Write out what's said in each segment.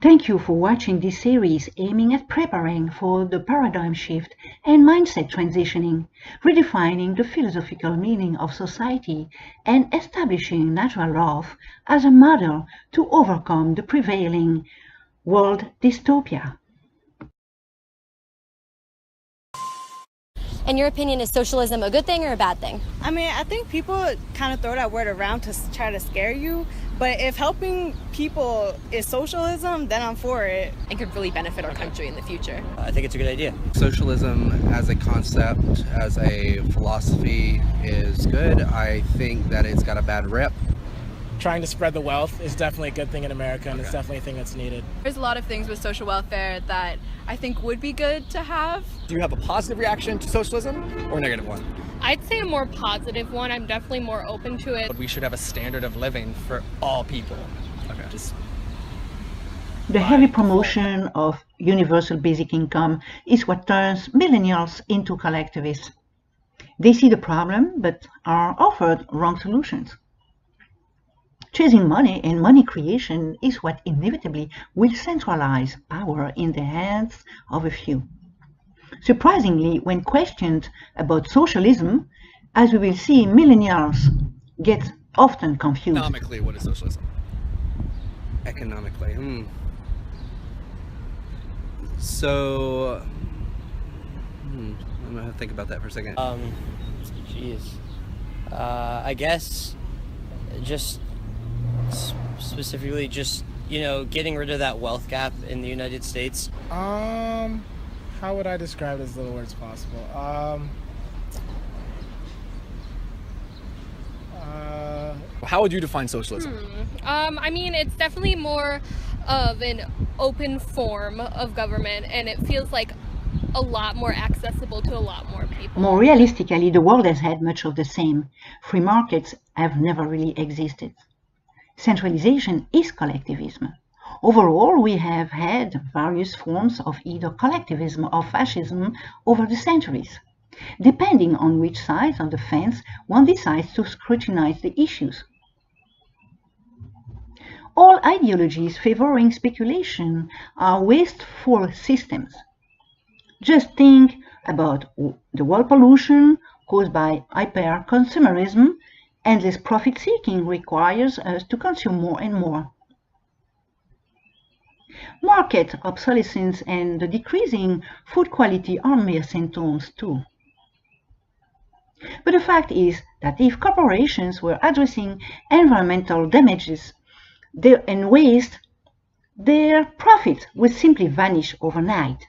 Thank you for watching this series aiming at preparing for the paradigm shift and mindset transitioning, redefining the philosophical meaning of society and establishing natural law as a model to overcome the prevailing world dystopia. In your opinion, is socialism a good thing or a bad thing? I mean, I think people kind of throw that word around to try to scare you, but if helping people is socialism, then I'm for it. It could really benefit our country in the future. I think it's a good idea. Socialism as a concept, as a philosophy is good. I think that it's got a bad rep. Trying to spread the wealth is definitely a good thing in America, and it's definitely a thing that's needed. There's a lot of things with social welfare that I think would be good to have. Do you have a positive reaction to socialism or a negative one? I'd say a more positive one. I'm definitely more open to it. But we should have a standard of living for all people. Okay. The heavy promotion of universal basic income is what turns millennials into collectivists. They see the problem but are offered wrong solutions. Chasing money and money creation is what inevitably will centralize power in the hands of a few. Surprisingly, when questioned about socialism, as we will see, millennials get often confused. Economically, what is socialism? Economically, So, I'm gonna think about that for a second. I guess just specifically getting rid of that wealth gap in the United States. How would I describe it as little words possible? How would you define socialism? I mean, it's definitely more of an open form of government, and it feels like a lot more accessible to a lot more people. More realistically, the world has had much of the same. Free markets have never really existed. Centralization is collectivism. Overall, we have had various forms of either collectivism or fascism over the centuries, depending on which side of the fence one decides to scrutinize the issues. All ideologies favoring speculation are wasteful systems. Just think about the world pollution caused by hyper-consumerism. Endless profit-seeking requires us to consume more and more. Market obsolescence and the decreasing food quality are mere symptoms too. But the fact is that if corporations were addressing environmental damages and waste, their profits would simply vanish overnight.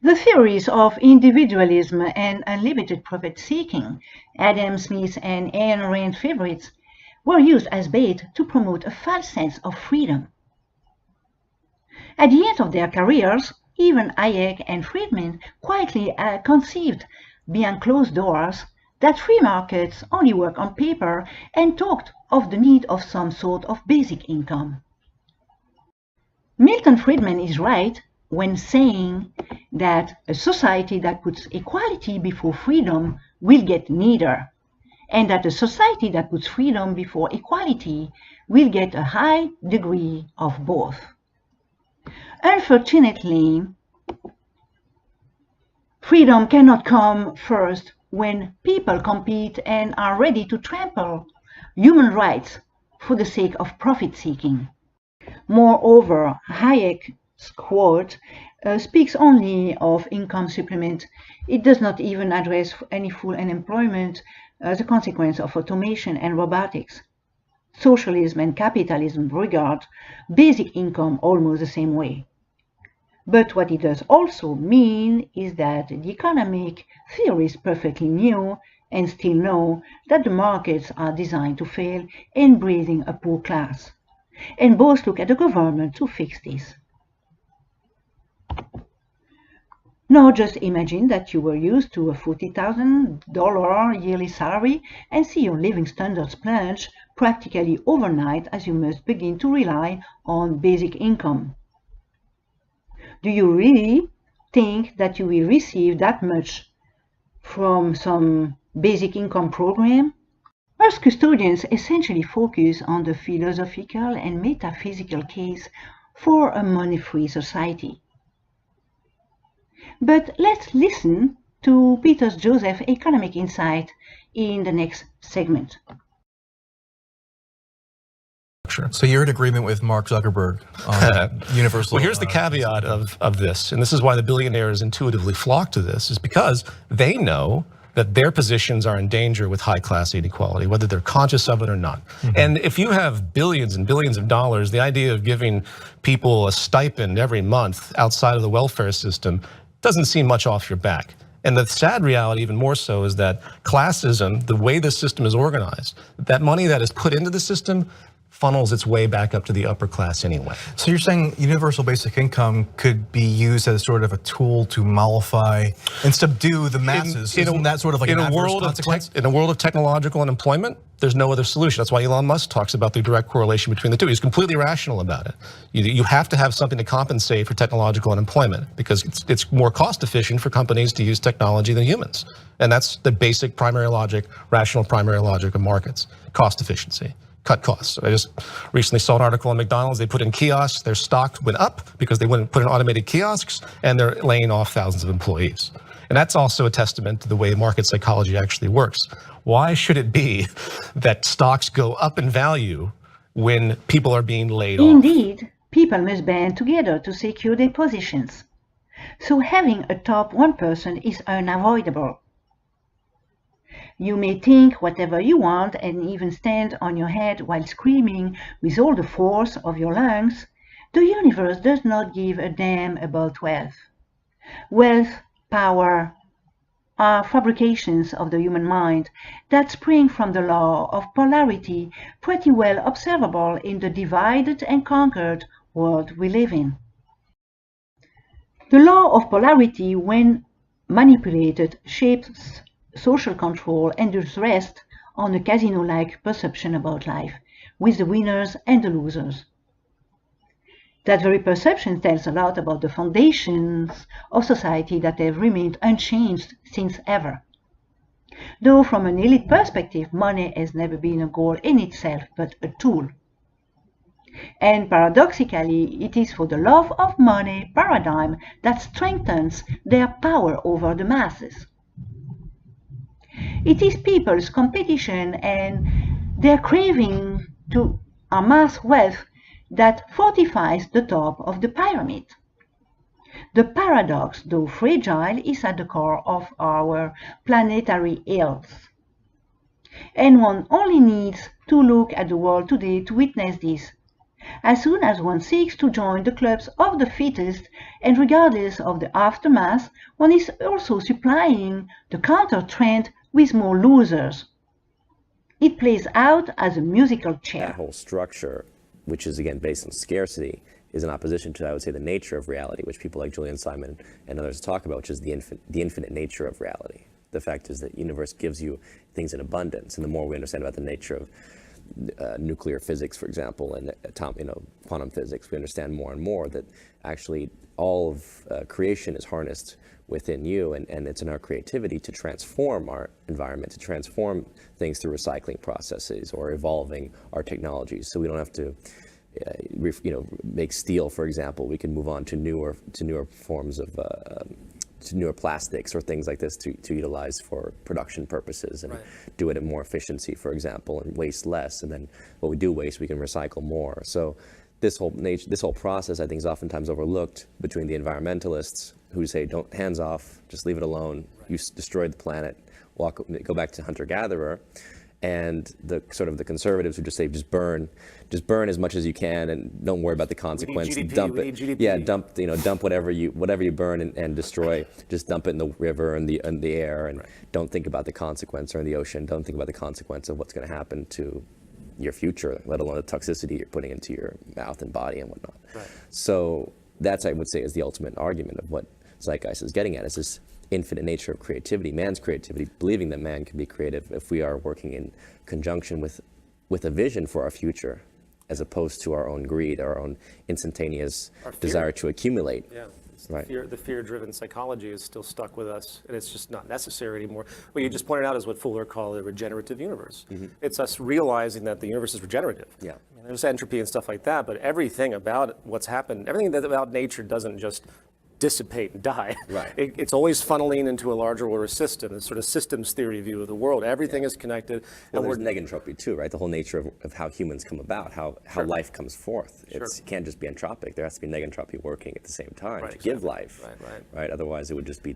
The theories of individualism and unlimited profit-seeking, Adam Smith and Ayn Rand favorites, were used as bait to promote a false sense of freedom. At the end of their careers, even Hayek and Friedman quietly conceived behind closed doors that free markets only work on paper and talked of the need of some sort of basic income. Milton Friedman is right when saying that a society that puts equality before freedom will get neither, and that a society that puts freedom before equality will get a high degree of both. Unfortunately, freedom cannot come first when people compete and are ready to trample human rights for the sake of profit-seeking. Moreover, Hayek's quote speaks only of income supplement. It does not even address any full unemployment as a consequence of automation and robotics. Socialism and capitalism regard basic income almost the same way. But what it does also mean is that the economic theorists perfectly knew and still know that the markets are designed to fail in breeding a poor class. And both look at the government to fix this. Now just imagine that you were used to a $40,000 yearly salary and see your living standards plunge practically overnight as you must begin to rely on basic income. Do you really think that you will receive that much from some basic income program? As custodians essentially focus on the philosophical and metaphysical case for a money-free society. But let's listen to Peter Joseph's economic insight in the next segment. So you're in agreement with Mark Zuckerberg on universal... Well, here's the caveat of this, and this is why the billionaires intuitively flock to this, is because they know that their positions are in danger with high-class inequality, whether they're conscious of it or not. And if you have billions and billions of dollars, the idea of giving people a stipend every month outside of the welfare system doesn't seem much off your back. And the sad reality, even more so, is that classism, the way the system is organized, that money that is put into the system funnels its way back up to the upper class anyway. So you're saying universal basic income could be used as sort of a tool to mollify and subdue the masses? Isn't that sort of like an adverse consequence? In a world of technological unemployment, there's no other solution. That's why Elon Musk talks about the direct correlation between the two. He's completely rational about it. You have to have something to compensate for technological unemployment because it's more cost efficient for companies to use technology than humans. And that's the basic primary logic, rational primary logic of markets, cost efficiency. Cut costs. I just recently saw an article on McDonald's. They put in kiosks, their stock went up because they wouldn't put in automated kiosks, and they're laying off thousands of employees. And that's also a testament to the way market psychology actually works. Why should it be that stocks go up in value when people are being laid off? Indeed, people must band together to secure their positions. So having a top 1% is unavoidable. You may think whatever you want and even stand on your head while screaming with all the force of your lungs. The universe does not give a damn about wealth. Wealth, power, are fabrications of the human mind that spring from the law of polarity pretty well observable in the divided and conquered world we live in. The law of polarity, when manipulated, shapes social control and does rest on a casino-like perception about life, with the winners and the losers. That very perception tells a lot about the foundations of society that have remained unchanged since ever. Though from an elite perspective, money has never been a goal in itself, but a tool. And paradoxically, it is for the love of money paradigm that strengthens their power over the masses. It is people's competition and their craving to amass wealth that fortifies the top of the pyramid. The paradox, though fragile, is at the core of our planetary health. And one only needs to look at the world today to witness this. As soon as one seeks to join the clubs of the fittest, and regardless of the aftermath, one is also supplying the counter-trend with more losers. It plays out as a musical chair. That whole structure, which is again based on scarcity, is in opposition to, I would say, the nature of reality, which people like Julian Simon and others talk about, which is the infinite nature of reality. The fact is that the universe gives you things in abundance, and the more we understand about the nature of nuclear physics, for example, and quantum physics, we understand more and more that actually all of creation is harnessed within you, and it's in our creativity to transform our environment, to transform things through recycling processes or evolving our technologies. So we don't have to, make steel, for example. We can move on to newer forms of to newer plastics or things like this to utilize for production purposes and do it at more efficiency, for example, and waste less. And then what we do waste, we can recycle more. So this whole process, I think, is oftentimes overlooked between the environmentalists who say, "Don't, hands off, just leave it alone. You destroyed the planet. Go back to hunter-gatherer," and the sort of the conservatives who just say, "Just burn as much as you can, and don't worry about the consequence. Dump it, dump whatever you burn and destroy. Just dump it in the river and the air, and don't think about the consequence, or in the ocean. Don't think about the consequence of what's going to happen to your future, let alone the toxicity you're putting into your mouth and body and whatnot." So that's, I would say, is the ultimate argument of what Zeitgeist is getting at, is this infinite nature of creativity, man's creativity, believing that man can be creative if we are working in conjunction with a vision for our future, as opposed to our own greed, our own instantaneous desire to accumulate. it's Right. the fear-driven psychology is still stuck with us, and it's just not necessary anymore. What you just pointed out is what Fuller called a regenerative universe. It's us realizing that the universe is regenerative. Yeah. I mean, there's entropy and stuff like that, but everything about what's happened, everything that about nature doesn't just dissipate and die. Right. It's always funneling into a larger order system, a sort of systems theory view of the world. Everything is connected. Well, and there's negentropy too, right? The whole nature of how humans come about, how Sure. life comes forth. Sure. It can't just be entropic. There has to be negentropy working at the same time Right, to exactly. give life. Right. Otherwise, it would just be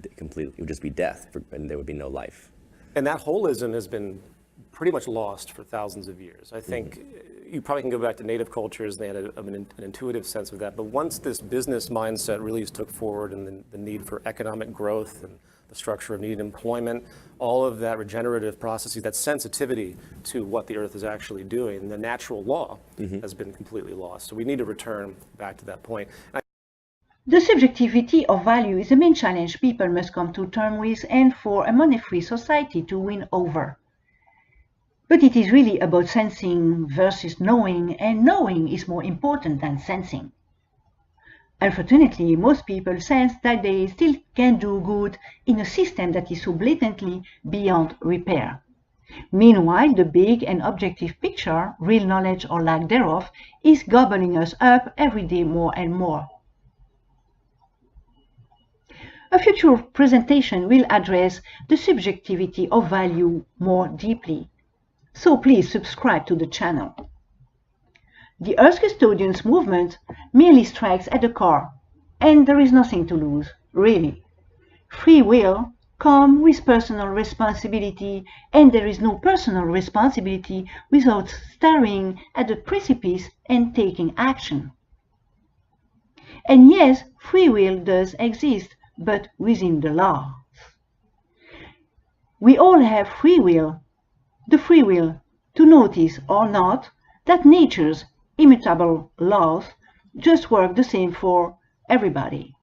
death, and there would be no life. And that holism has been pretty much lost for thousands of years. I think you probably can go back to native cultures, and they had an intuitive sense of that. But once this business mindset really took forward, and the need for economic growth and the structure of needed employment, all of that regenerative processes, that sensitivity to what the earth is actually doing, and the natural law has been completely lost. So we need to return back to that point. The subjectivity of value is the main challenge people must come to terms with, and for a money-free society to win over. But it is really about sensing versus knowing, and knowing is more important than sensing. Unfortunately, most people sense that they still can do good in a system that is so blatantly beyond repair. Meanwhile, the big and objective picture, real knowledge or lack thereof, is gobbling us up every day more and more. A future presentation will address the subjectivity of value more deeply. So please subscribe to the channel. The Earth Custodians movement merely strikes at the core, and there is nothing to lose, really. Free will comes with personal responsibility, and there is no personal responsibility without staring at the precipice and taking action. And yes, free will does exist, but within the law. We all have free will. The free will to notice or not that nature's immutable laws just work the same for everybody.